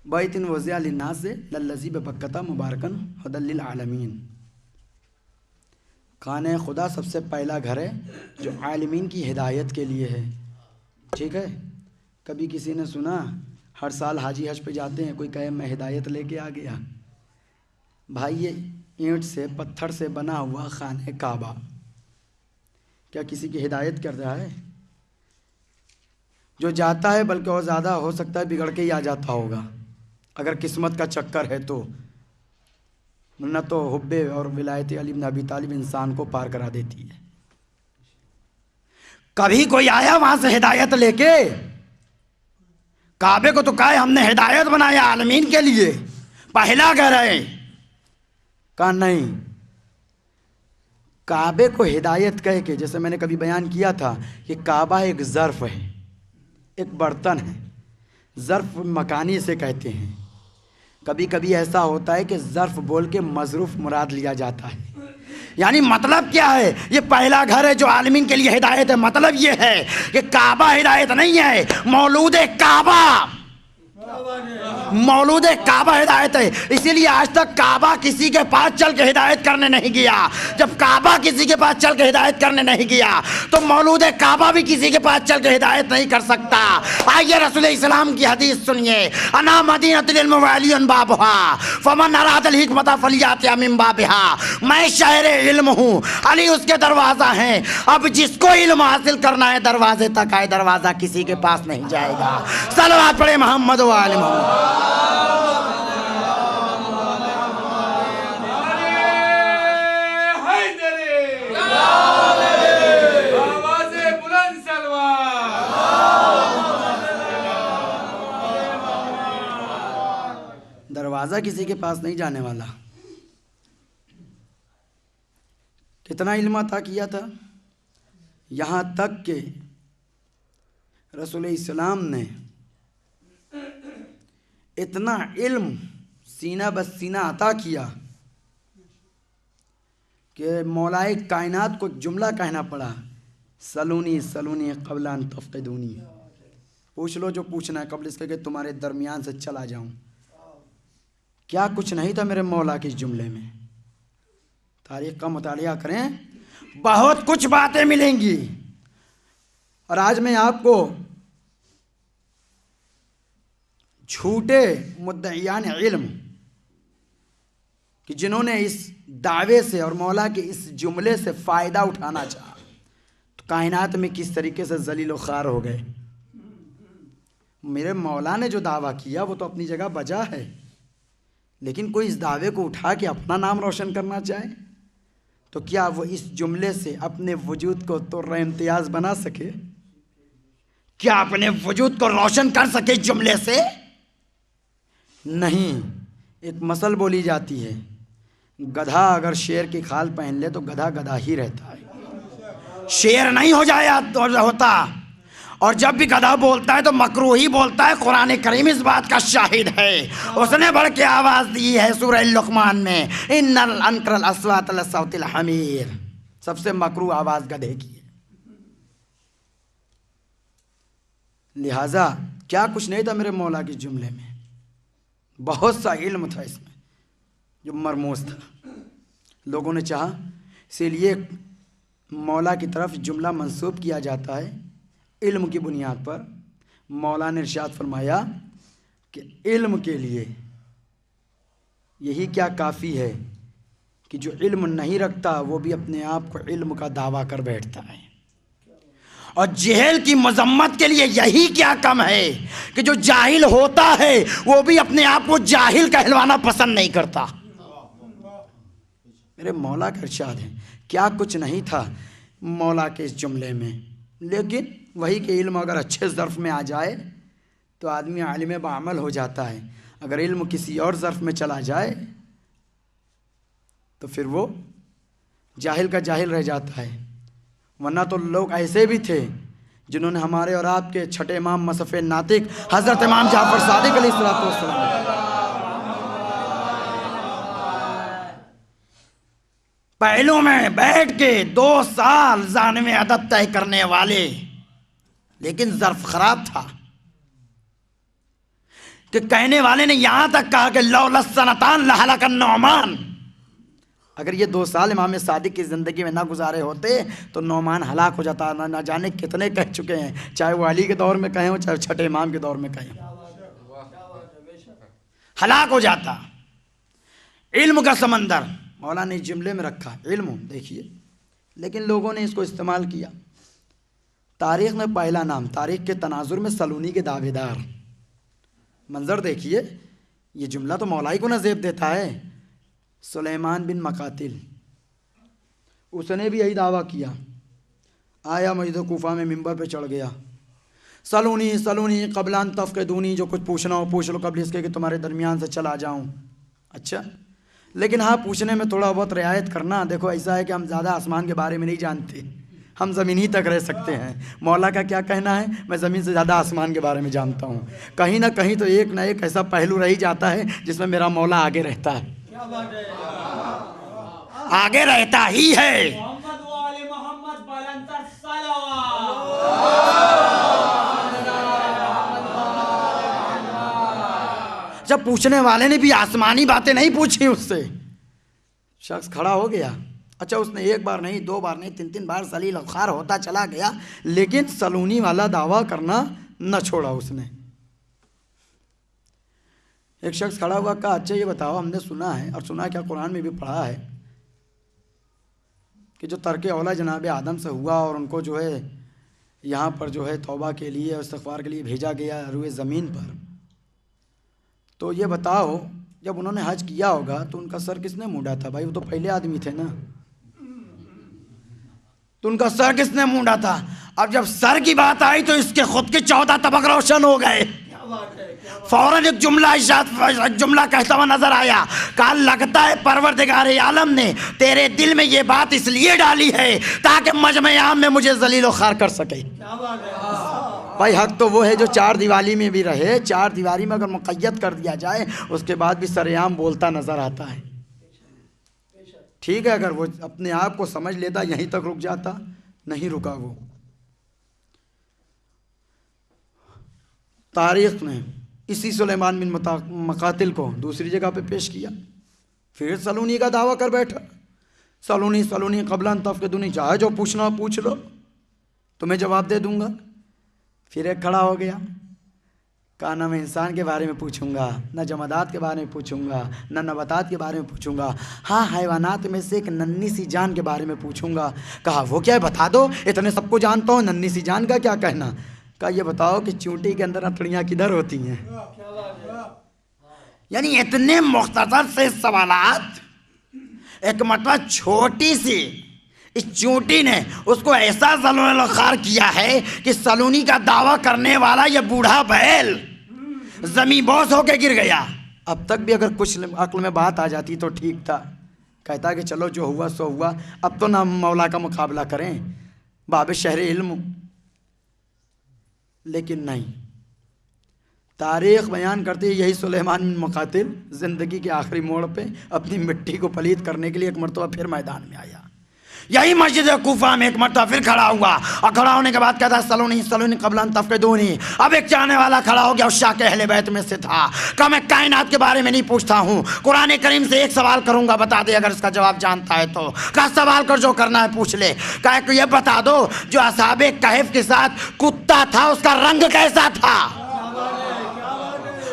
بیت وضع للناس للذی ببکۃ مبارکا ھدی للعالمین، خانہ خدا سب سے پہلا گھر ہے جو عالمین کی ہدایت کے لیے ہے۔ ٹھیک ہے، کبھی کسی نے سنا ہر سال حاجی حج پہ جاتے ہیں، کوئی کہے میں ہدایت لے کے آ گیا؟ بھائی یہ اینٹ سے پتھر سے بنا ہوا خانہ کعبہ کیا کسی کی ہدایت کر رہا ہے؟ جو جاتا ہے بلکہ اور زیادہ ہو سکتا ہے بگڑ کے ہی آ جاتا ہوگا اگر قسمت کا چکر ہے تو، ورنہ تو حب اور ولایت علی بن ابی طالب انسان کو پار کرا دیتی ہے۔ کبھی کوئی آیا وہاں سے ہدایت لے کے؟ کعبے کو تو کہا ہم نے ہدایت بنایا عالمین کے لیے، پہلا گھر ہے، کہا نہیں، کعبے کو ہدایت کہہ کے، جیسے میں نے کبھی بیان کیا تھا کہ کعبہ ایک ظرف ہے، ایک برتن ہے، ظرف مکانی سے کہتے ہیں، کبھی کبھی ایسا ہوتا ہے کہ ظرف بول کے مظروف مراد لیا جاتا ہے، یعنی مطلب کیا ہے؟ یہ پہلا گھر ہے جو عالمین کے لیے ہدایت ہے، مطلب یہ ہے کہ کعبہ ہدایت نہیں ہے، مولود کعبہ، مولود کعبہ ہدایت ہے، اسی لیے آج تک کعبہ کسی کے پاس چل کے ہدایت کرنے نہیں گیا، جب کعبہ کسی کے پاس چل کے ہدایت کرنے نہیں گیا تو مولود کعبہ بھی کسی کے پاس چل کے ہدایت نہیں کر سکتا۔ آئیے رسول اسلام کی حدیث سنیے، انا مدینۃ العلم وعلی بابھا فمن اراد الحکمۃ فلیاتھا من بابھا، میں شہر علم ہوں، علی اس کے دروازہ ہیں، اب جس کو علم حاصل کرنا ہے دروازے تک آئے، دروازہ کسی کے پاس نہیں جائے گا۔ صلوات پڑھے محمد و آل محمد۔ دروازہ کسی کے پاس نہیں جانے والا۔ کتنا علم عطا کیا تھا؟ یہاں تک کہ رسول اسلام نے اتنا علم سینہ بس سینہ عطا کیا کہ مولائے کائنات کو جملہ کہنا پڑا، سلونی سلونی قبل ان تفقدونی، پوچھ لو جو پوچھنا ہے قبل اس کے کہ تمہارے درمیان سے چلا جاؤں۔ کیا کچھ نہیں تھا میرے مولا کے اس جملے میں؟ تاریخ کا مطالعہ کریں، بہت کچھ باتیں ملیں گی۔ اور آج میں آپ کو جھوٹے مدعیان علم کہ جنہوں نے اس دعوے سے اور مولا کے اس جملے سے فائدہ اٹھانا چاہا تو کائنات میں کس طریقے سے ذلیل و خوار ہو گئے۔ میرے مولا نے جو دعویٰ کیا وہ تو اپنی جگہ بجا ہے، لیکن کوئی اس دعوے کو اٹھا کے اپنا نام روشن کرنا چاہے تو کیا وہ اس جملے سے اپنے وجود کو تو امتیاز بنا سکے؟ کیا اپنے وجود کو روشن کر سکے اس جملے سے؟ نہیں۔ ایک مثل بولی جاتی ہے، گدھا اگر شیر کی کھال پہن لے تو گدھا گدھا ہی رہتا ہے، شیر نہیں ہو جائے ہوتا، اور جب بھی گدھا بولتا ہے تو مکروہ ہی بولتا ہے۔ قرآن کریم اس بات کا شاہد ہے، اس نے بڑھ کے آواز دی ہے سورہ لقمان میں، ان انکر الاصوات لصوت الحمیر، سب سے مکروہ آواز گدھے کی ہے۔ لہٰذا کیا کچھ نہیں تھا میرے مولا کے جملے میں، بہت سا علم تھا اس میں جو مرموز تھا، لوگوں نے چاہا، اسی لیے مولا کی طرف جملہ منسوب کیا جاتا ہے علم کی بنیاد پر۔ مولا نے ارشاد فرمایا کہ علم کے لیے یہی کیا کافی ہے کہ جو علم نہیں رکھتا وہ بھی اپنے آپ کو علم کا دعویٰ کر بیٹھتا ہے، اور جہل کی مذمت کے لیے یہی کیا کم ہے کہ جو جاہل ہوتا ہے وہ بھی اپنے آپ کو جاہل کہلوانا پسند نہیں کرتا۔ میرے مولا کا ارشاد ہے، کیا کچھ نہیں تھا مولا کے اس جملے میں، لیکن وہی کہ علم اگر اچھے ظرف میں آ جائے تو آدمی عالم بعمل ہو جاتا ہے، اگر علم کسی اور ظرف میں چلا جائے تو پھر وہ جاہل کا جاہل رہ جاتا ہے۔ ورنہ تو لوگ ایسے بھی تھے جنہوں نے ہمارے اور آپ کے چھٹے امام مصف ناطق حضرت امام جعفر صادق علیہ السلام پہلو میں بیٹھ کے 2 سال ضانب عدد طے کرنے والے، لیکن ظرف خراب تھا کہ کہنے والے نے یہاں تک کہا کہ لولا السنتان لہلک النعمان، اگر یہ 2 سال امام صادق کی زندگی میں نہ گزارے ہوتے تو نعمان ہلاک ہو جاتا۔ نہ جانے کتنے کہہ چکے ہیں، چاہے وہ علی کے دور میں کہیں ہو چاہے چھٹے امام کے دور میں کہیں، ہلاک ہو جاتا۔ علم کا سمندر مولا نے جملے میں رکھا، علم دیکھیے، لیکن لوگوں نے اس کو استعمال کیا۔ تاریخ میں پہلا نام، تاریخ کے تناظر میں سلونی کے دعوے دار، منظر دیکھیے، یہ جملہ تو مولائی کو نہ زیب دیتا ہے۔ سلیمان بن مقاتل، اس نے بھی یہی دعویٰ کیا، آیا مسجد کوفہ میں منبر پہ چڑھ گیا، سلونی سلونی قبل ان تفقدونی، جو کچھ پوچھنا ہو پوچھ لو قبل اس کے کہ تمہارے درمیان سے چلا جاؤں۔ اچھا، لیکن ہاں پوچھنے میں تھوڑا بہت رعایت کرنا۔ دیکھو ایسا ہے کہ ہم زیادہ آسمان کے بارے میں نہیں جانتے، ہم زمین ہی تک رہ سکتے ہیں۔ مولا کا کیا کہنا ہے، میں زمین سے زیادہ آسمان کے بارے میں جانتا ہوں۔ کہیں نہ کہیں تو ایک نہ ایک ایسا پہلو رہ ہی جاتا ہے جس میں میرا مولا آگے رہتا ہے، آگے رہتا ہی ہے۔ جب پوچھنے والے نے بھی آسمانی باتیں نہیں پوچھی اس سے، شخص کھڑا ہو گیا۔ اچھا، اس نے 1 بار نہیں 2 بار نہیں 3 بار ذلیل خوار ہوتا چلا گیا، لیکن سلونی والا دعویٰ کرنا نہ چھوڑا اس نے۔ ایک شخص کھڑا ہوا، کہا اچھا یہ بتاؤ، ہم نے سنا ہے، اور سنا کیا قرآن میں بھی پڑھا ہے، کہ جو ترک اولا جناب آدم سے ہوا اور ان کو جو ہے یہاں پر جو ہے توبہ کے لیے اور استغفار کے لیے بھیجا گیا روئے زمین پر، تو یہ بتاؤ جب انہوں نے حج کیا ہوگا تو ان کا سر کس نے مونڈا تھا؟ بھائی وہ تو پہلے آدمی تھے نا، تو ان کا سر کس نے مونڈا تھا؟ اب جب سر کی بات آئی تو اس کے خود کے 14 طبق روشن ہو گئے۔ فوراً ایک جملہ کہتا ہوا نظر آیا، کہا لگتا ہے پروردگار عالم نے تیرے دل میں یہ بات اس لیے ڈالی ہے تاکہ مجمع عام میں مجھے ذلیل و خوار کر سکے۔ بھائی حق تو وہ ہے جو 4 دیوالی میں بھی رہے، 4 دیواری میں اگر مقید کر دیا جائے اس کے بعد بھی سر عام بولتا نظر آتا ہے۔ ٹھیک ہے، اگر وہ اپنے آپ کو سمجھ لیتا یہیں تک رک جاتا، نہیں رکا وہ۔ تاریخ نے اسی سلیمان بن مقاتل کو دوسری جگہ پہ پیش کیا، پھر سلونی کا دعویٰ کر بیٹھا، سلونی سلونی قبل ان تفقدونی، چاہے جو پوچھنا ہو پوچھ لو تمہیں جواب دے دوں گا۔ پھر ایک کھڑا ہو گیا، کہا نہ میں انسان کے بارے میں پوچھوں گا، نہ جمادات کے بارے میں پوچھوں گا، نہ نباتات کے بارے میں پوچھوں گا، ہاں حیوانات میں سے ایک ننھی سی جان کے بارے میں پوچھوں گا۔ کہا وہ کیا ہے بتا دو، اتنے سب کو جانتا ہوں، ننھی سی جان کا کیا کہنا؟ کہا یہ بتاؤ کہ چونٹی کے اندر ہتھڑیاں کدھر ہوتی ہیں؟ یعنی اتنے مختصر سے سوالات، ایک مرتبہ چھوٹی سی اس چونٹی نے اس کو ایسا ذلیل و خوار کیا ہے کہ سلونی کا دعویٰ کرنے والا یہ بوڑھا بیل زمین بوس ہو کے گر گیا۔ اب تک بھی اگر کچھ عقل میں بات آ جاتی تو ٹھیک تھا، کہتا کہ چلو جو ہوا سو ہوا، اب تو نہ مولا کا مقابلہ کریں، باب شہر علم۔ لیکن نہیں، تاریخ بیان کرتی ہے یہی سلیمان بن مقاتل زندگی کے آخری موڑ پہ اپنی مٹی کو پلید کرنے کے لیے ایک مرتبہ پھر میدان میں آیا۔ یہی مسجد کوفہ میں ایک مرتبہ پھر کھڑا ہوا، اور کھڑا ہونے کے بعد کہتا سلونی سلونی قبل ان تفقدونی۔ اب ایک چاہنے والا کھڑا ہو گیا، اس شاہ کے اہل بیت میں سے تھا، کہ میں کائنات کے بارے میں نہیں پوچھتا ہوں، قرآن کریم سے ایک سوال کروں گا، بتا دے اگر اس کا جواب جانتا ہے تو۔ کہا سوال کر، جو کرنا ہے پوچھ لے۔ کہا کہ یہ بتا دو جو اصحاب کہف کے ساتھ کتا تھا اس کا رنگ کیسا تھا؟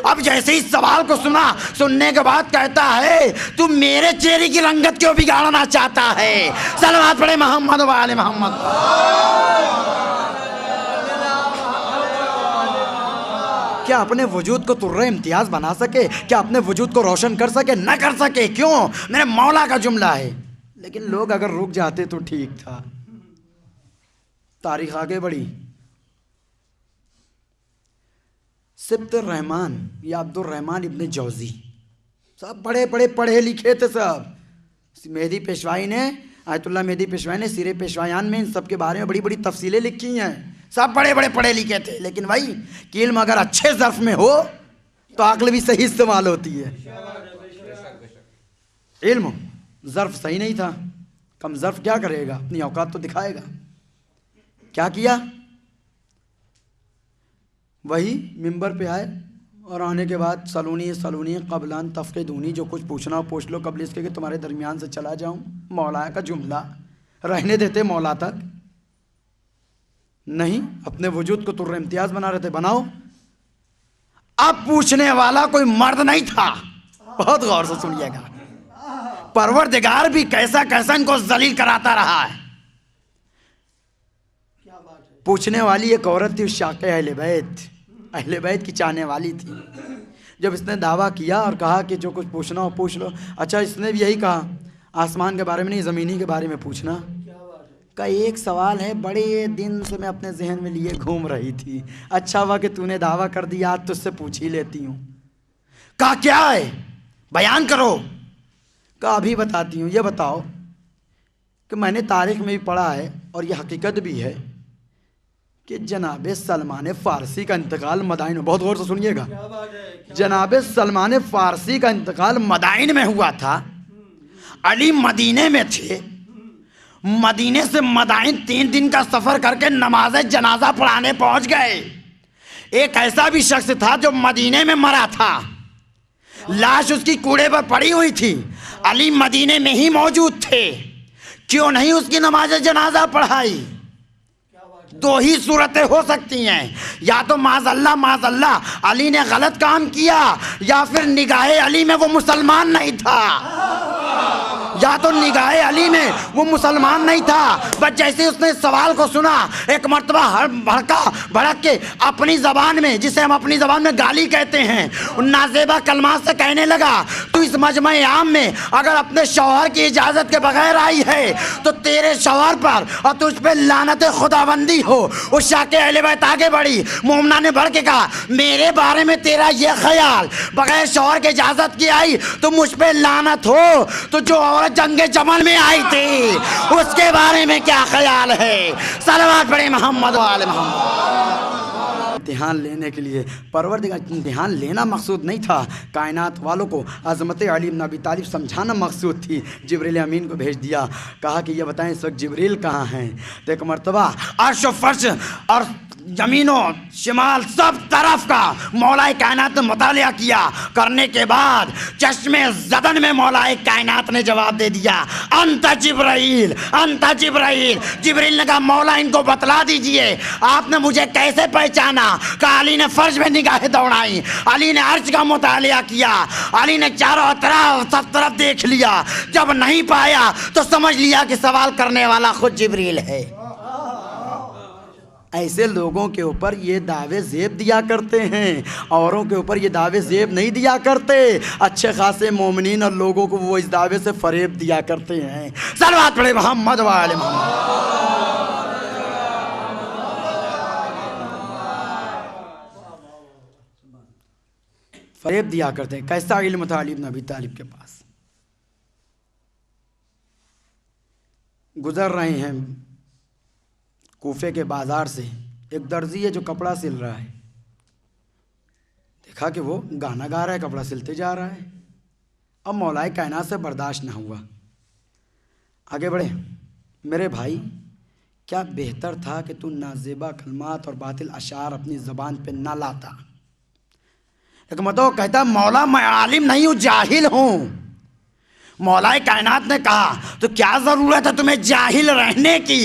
اب جیسے ہی سوال کو سننے کے بعد کہتا ہے تو میرے چہرے کی رنگت کیوں بگاڑنا چاہتا ہے؟ صلوات پڑھے محمد و آل محمد۔ کیا اپنے وجود کو ترہ امتیاز بنا سکے؟ کیا اپنے وجود کو روشن کر سکے؟ نہ کر سکے۔ کیوں؟ میرے مولا کا جملہ ہے، لیکن لوگ اگر رک جاتے تو ٹھیک تھا. تاریخ آگے بڑھی. سبط الرحمان یا عبد الرحمان ابن جوزی سب بڑے بڑے پڑھے لکھے تھے سب. مہدی پیشوائی نے آیت اللہ مہدی پیشوائی نے سیرے پیشوایان میں ان سب کے بارے میں بڑی بڑی تفصیلیں لکھی ہیں. سب بڑے بڑے پڑھے لکھے تھے. لیکن بھائی کہ علم اگر اچھے ظرف میں ہو تو عقل بھی صحیح استعمال ہوتی ہے. علم ظرف صحیح نہیں تھا. کم ظرف کیا کرے گا؟ اپنی اوقات تو دکھائے گا. کیا کیا؟ وہی ممبر پہ آئے اور آنے کے بعد سلونی قبلان تفقدونی، جو کچھ پوچھنا ہو پوچھ لو قبل اس کے کہ تمہارے درمیان سے چلا جاؤں. مولا کا جملہ رہنے دیتے مولا تک نہیں، اپنے وجود کو تر امتیاز بنا رہے تھے. بناؤ. اب پوچھنے والا کوئی مرد نہیں تھا. بہت غور سے سنیے گا. پروردگار بھی کیسا کیسا ان کو ذلیل کراتا رہا ہے. پوچھنے والی ایک عورت تھی، شاق اہل بیت کی چاہنے والی تھی. جب اس نے دعویٰ کیا اور کہا کہ جو کچھ پوچھنا ہو پوچھ لو. اچھا اس نے بھی یہی کہا آسمان کے بارے میں نہیں زمینی کے بارے میں پوچھنا. کا ایک سوال ہے بڑے دن سے میں اپنے ذہن میں لیے گھوم رہی تھی. اچھا ہوا کہ تو نے دعویٰ کر دیا، آج تجھ سے پوچھ ہی لیتی ہوں. کہا کیا ہے؟ بیان کرو. کہا ابھی بتاتی ہوں. یہ بتاؤ کہ میں نے تاریخ میں بھی پڑھا ہے اور یہ حقیقت بھی ہے کہ جناب سلمان فارسی کا انتقال مدائن میں، بہت غور سے سنیے گا، جناب سلمان فارسی کا انتقال مدائن میں ہوا تھا. علی مدینے میں تھے. مدینے سے مدائن 3 دن کا سفر کر کے نماز جنازہ پڑھانے پہنچ گئے. ایک ایسا بھی شخص تھا جو مدینے میں مرا تھا، لاش اس کی کوڑے پر پڑی ہوئی تھی. علی مدینے میں ہی موجود تھے. کیوں نہیں اس کی نماز جنازہ پڑھائی؟ 2 ہی صورتیں ہو سکتی ہیں. یا تو معاذ اللہ علی نے غلط کام کیا، یا پھر نگاہ علی میں وہ مسلمان نہیں تھا. یا تو نگاہ علی میں وہ مسلمان نہیں تھا. بس جیسے اس نے سوال کو سنا ایک مرتبہ بھڑک کے اپنی زبان میں، جسے ہم اپنی زبان میں گالی کہتے ہیں، نازیبا کلمات سے کہنے لگا تو اس مجمع عام میں اگر اپنے شوہر کی اجازت کے بغیر آئی ہے تو تیرے شوہر پر اور تجھ پہ لعنت خداوندی ہو. اس شاہ اہل بیت آگے بڑھی. مومنہ نے بڑھ کے کہا میرے بارے میں تیرا یہ خیال بغیر شوہر کے اجازت کی آئی تو مجھ پہ لعنت ہو، تو جو عورت جنگ جمل میں آئی تھی اس کے بارے میں کیا خیال ہے؟ صلوات پڑھیں محمد و آل محمد. امتحان لینے کے لیے پروردگار، امتحان لینا مقصود نہیں تھا. کائنات والوں کو عظمت علی بن ابی طالب سمجھانا مقصود تھی. جبریل امین کو بھیج دیا. کہا کہ یہ بتائیں اس وقت جبریل کہاں ہیں؟ تو ایک مرتبہ عرش و فرش اور یمین و شمال سب طرف کا مولا کائنات نے مطالعہ کیا. کرنے کے بعد چشم زدن میں مولا کائنات نے جواب دے دیا انت جبرائیل، انت جبرائیل. جبریل نے کہا مولا ان کو بتلا دیجئے آپ نے مجھے کیسے پہچانا؟ کہ علی نے فرش میں نگاہیں دوڑائی، علی نے عرش کا مطالعہ کیا، علی نے چاروں طرف سب طرف دیکھ لیا. جب نہیں پایا تو سمجھ لیا کہ سوال کرنے والا خود جبریل ہے. ایسے لوگوں کے اوپر یہ دعوے زیب دیا کرتے ہیں، اوروں کے اوپر یہ دعوے زیب نہیں دیا کرتے. اچھے خاصے مومنین اور لوگوں کو وہ اس دعوے سے فریب دیا کرتے ہیں. صلوات پڑھیں محمد و آل محمد. فریب دیا کرتے ہیں. کیسا علم تھا علی بن ابی طالب کے پاس؟ گزر رہے ہیں کوفے کے بازار سے، ایک درزی ہے جو کپڑا سل رہا ہے. دیکھا کہ وہ گانا گا رہا ہے، کپڑا سلتے جا رہا ہے. اب مولا کائنات سے برداشت نہ ہوا، آگے بڑھے. میرے بھائی کیا بہتر تھا کہ تو نازیبا کلمات اور باطل اشعار اپنی زبان پہ نہ لاتا. ایک مرتبہ کہتا مولا میں عالم نہیں ہوں، جاہل ہوں. مولا کائنات نے کہا تو کیا ضرورت ہے تمہیں جاہل رہنے کی؟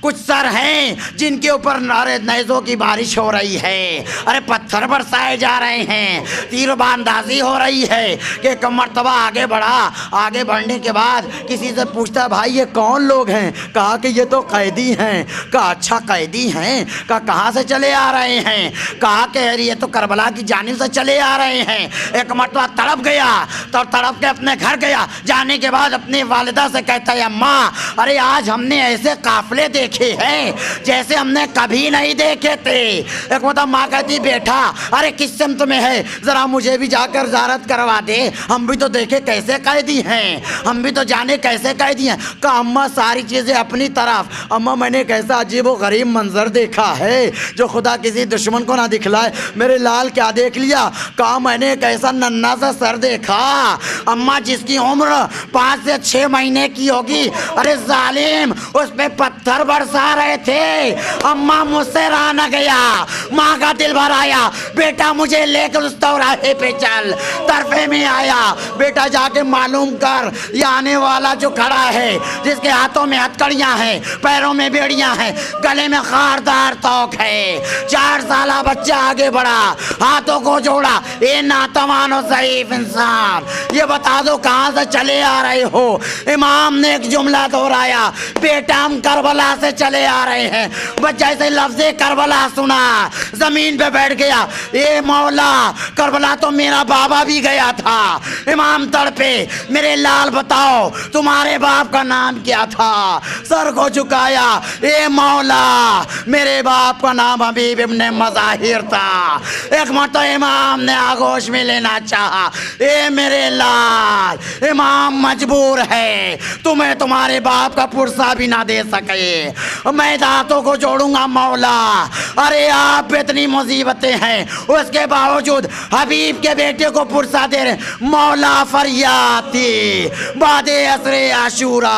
کچھ سر ہیں جن کے اوپر نیزوں کی بارش ہو رہی ہے، ارے پتھر برسائے جا رہے ہیں، تیر باندازی ہو رہی ہے کہ ایک مرتبہ آگے بڑھا، آگے بڑھنے کے بعد کسی سے پوچھتا بھائی یہ کون لوگ ہیں؟ کہا کہ یہ تو قیدی ہیں۔ کہا اچھا قیدی ہیں؟ کہا کہاں سے چلے آ رہے ہیں؟ کہا کہ یہ تو کربلا کی جانب سے چلے آ رہے ہیں۔ ایک مرتبہ تڑپ گیا تو تڑپ کے اپنے گھر گیا، جانے کے بعد اپنی والدہ سے کہتا ہے اماں ارے آج ہم نے ایسے قافلے دیکھے ہیں جیسے ہم نے کبھی نہیں دیکھے تھے۔ ایک مرتبہ ماں کہتی بیٹا ارے کس سمت میں ہے، ذرا مجھے بھی جا کر زیارت کروا دے، ہم بھی تو دیکھے کیسے قیدی ہیں، ہم بھی تو جانے کیسے قیدی ہیں۔ کہا اماں ساری چیزیں اپنی طرف، اماں میں نے ایک ایسا عجیب و غریب منظر دیکھا ہے جو خدا کسی دشمن کو نہ دکھلائے۔ میرے لال کیا دیکھ لیا؟ کہا میں نے ایک ایسا ننھا سا سر دیکھا اماں جس کی عمر 5 سے 6 مہینے کی ہوگی، ارے ظالم اس پہ پتھر برسا رہے تھے۔ اماں مجھ سے رہا نہ گیا، ماں کا دل بھر آیا، بیٹا مجھے لے کر اس چوراہے پہ چل۔ طرفے میں آیا، بیٹا جا کے معلوم کر یہ آنے والا جو کھڑا ہے جس کے ہاتھوں میں ہتھکڑیاں ہیں، پیروں میں بیڑیاں ہیں، گلے میں خاردار توق ہے، 4 سالہ بچہ آگے بڑھا، ہاتھوں کو جوڑا، اے ناتوان و ضعیف انسان یہ بتا دو کہاں سے چلے آ رہے ہو؟ امام نے ایک جملہ دہرایا، بیٹا ہم کربلا سے چلے آ رہے ہیں۔ بچہ جیسے لفظ کربلا سنا زمین پہ بیٹھ گیا، اے مولا کربلا تو میرا بابا بھی گیا تھا۔ امام تڑپے، میرے لال بتاؤ تمہارے باپ کا نام کیا تھا؟ سر کو جھکایا، اے مولا میرے باپ کا نام حبیب ابن مظاہر تھا۔ ایک مرتبہ امام نے آغوش میں لینا چاہا، اے میرے لال امام مجبور ہے، تمہیں تمہارے باپ کا پرسہ بھی نہ دے سکے، میں دانتوں کو جوڑوں گا مولا۔ ارے آپ پہ اتنی مصیبتیں ہیں اس کے باوجود حبیب کے بیٹے کو پرسہ دے رہے، مولا فریاد تھی۔ بعد عصر عاشورہ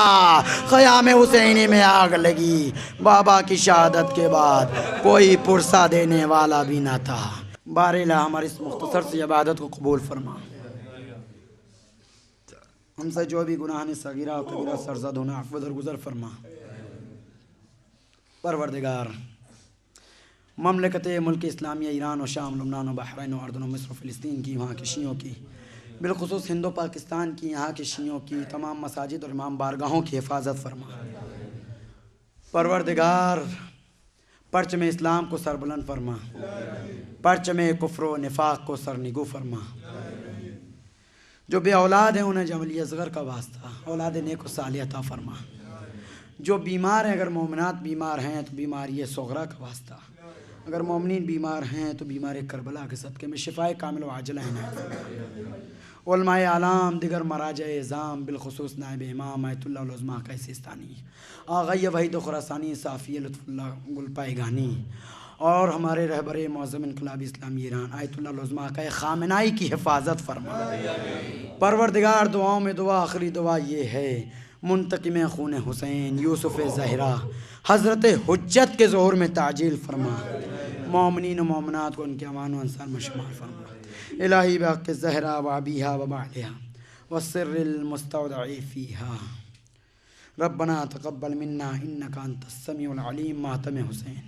خیام حسینی میں آگ لگی، بابا کی شہادت کے بعد کوئی پرسہ دینے والا بھی نہ تھا۔ باراللہ ہماری اس مختصر سی عبادت کو قبول فرما، ہم سے جو بھی گناہ صغیرہ و کبیرہ سرزد ہونا عفو درگزر فرما۔ پروردگار مملکت ملک اسلامیہ ایران و شام، لبنان و بحرین و اردن و مصر و فلسطین کی، وہاں کے شیعوں کی، بالخصوص ہند و پاکستان کی یہاں کے شیعوں کی تمام مساجد اور امام بارگاہوں کی حفاظت فرما۔ پروردگار پرچم اسلام کو سربلند فرما، پرچم کفر و نفاق کو سرنگو فرما۔ جو بے اولاد ہیں انہیں جملی اصغر کا واسطہ اولاد نیک و صالح عطا فرما۔ جو بیمار ہیں، اگر مومنات بیمار ہیں تو بیماری صغرا کا واسطہ، اگر مومنین بیمار ہیں تو بیمار کربلا کے صدقے میں شفائے کامل و عاجلہ عنایت فرما۔ علماء اعلام، دیگر مراجع اعظام، بالخصوص نائب امام آیت اللہ العظمیٰ کا سیستانی، آغائی وحید خراسانی، صافی لطف اللہ گلپائگانی، اور ہمارے رہبر معظم انقلاب اسلامی ایران آیت اللہ العظمیٰ کا خامنائی کی حفاظت فرما۔ پروردگار دعاؤں میں دعا، آخری دعا یہ ہے، منتقم خون حسین یوسف زہرا حضرت حجت کے ظہور میں تعجیل فرما، مومنین و مومنات کو ان کے امان و انصار میں شمار فرما۔ الہی بحق زہرا و ابیہا و بعلہا والسر المستودع فیہا، ربنا تقبل منا انکا انت السمیع العلیم۔ ماتم حسین۔